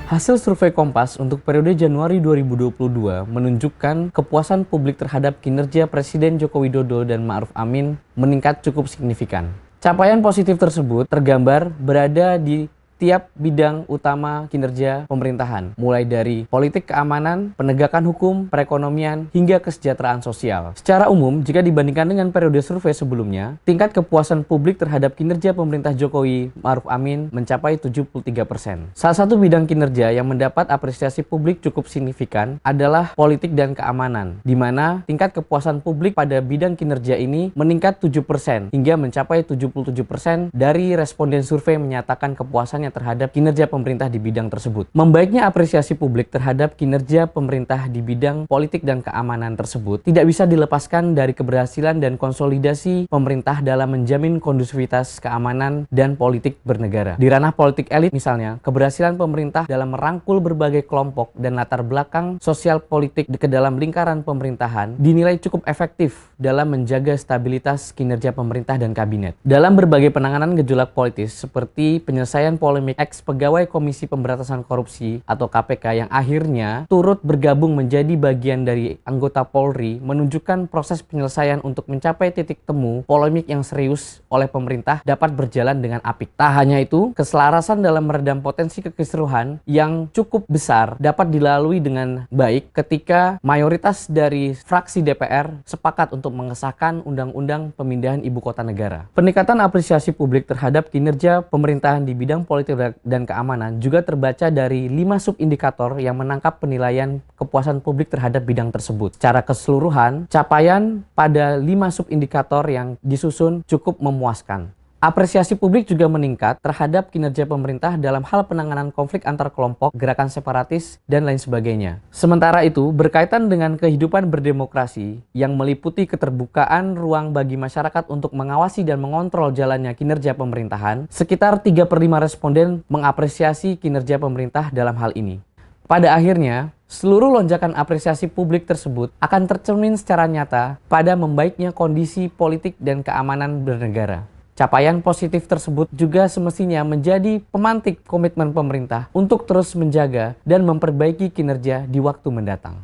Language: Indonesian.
Hasil survei Kompas untuk periode Januari 2022 menunjukkan kepuasan publik terhadap kinerja Presiden Joko Widodo dan Ma'ruf Amin meningkat cukup signifikan. Capaian positif tersebut tergambar berada di tiap bidang utama kinerja pemerintahan, mulai dari politik keamanan, penegakan hukum, perekonomian, hingga kesejahteraan sosial. Secara umum, jika dibandingkan dengan periode survei sebelumnya, tingkat kepuasan publik terhadap kinerja pemerintah Jokowi Ma'ruf Amin mencapai 73%. Salah satu bidang kinerja yang mendapat apresiasi publik cukup signifikan adalah politik dan keamanan, di mana tingkat kepuasan publik pada bidang kinerja ini meningkat 7% hingga mencapai 77% dari responden survei menyatakan kepuasannya terhadap kinerja pemerintah di bidang tersebut. Membaiknya apresiasi publik terhadap kinerja pemerintah di bidang politik dan keamanan tersebut tidak bisa dilepaskan dari keberhasilan dan konsolidasi pemerintah dalam menjamin kondusivitas keamanan dan politik bernegara. Di ranah politik elit misalnya, keberhasilan pemerintah dalam merangkul berbagai kelompok dan latar belakang sosial politik ke dalam lingkaran pemerintahan dinilai cukup efektif dalam menjaga stabilitas kinerja pemerintah dan kabinet. Dalam berbagai penanganan gejolak politis seperti penyelesaian polemik ex-pegawai Komisi Pemberantasan Korupsi atau KPK yang akhirnya turut bergabung menjadi bagian dari anggota Polri menunjukkan proses penyelesaian untuk mencapai titik temu polemik yang serius oleh pemerintah dapat berjalan dengan apik. Tak hanya itu, keselarasan dalam meredam potensi kekisruhan yang cukup besar dapat dilalui dengan baik ketika mayoritas dari fraksi DPR sepakat untuk mengesahkan Undang-Undang Pemindahan Ibu Kota Negara. Peningkatan apresiasi publik terhadap kinerja pemerintahan di bidang politik dan keamanan juga terbaca dari 5 subindikator yang menangkap penilaian kepuasan publik terhadap bidang tersebut. Secara keseluruhan, capaian pada 5 subindikator yang disusun cukup memuaskan. Apresiasi publik juga meningkat terhadap kinerja pemerintah dalam hal penanganan konflik antar kelompok, gerakan separatis, dan lain sebagainya. Sementara itu, berkaitan dengan kehidupan berdemokrasi yang meliputi keterbukaan ruang bagi masyarakat untuk mengawasi dan mengontrol jalannya kinerja pemerintahan, sekitar 3/5 responden mengapresiasi kinerja pemerintah dalam hal ini. Pada akhirnya, seluruh lonjakan apresiasi publik tersebut akan tercermin secara nyata pada membaiknya kondisi politik dan keamanan bernegara. Capaian positif tersebut juga semestinya menjadi pemantik komitmen pemerintah untuk terus menjaga dan memperbaiki kinerja di waktu mendatang.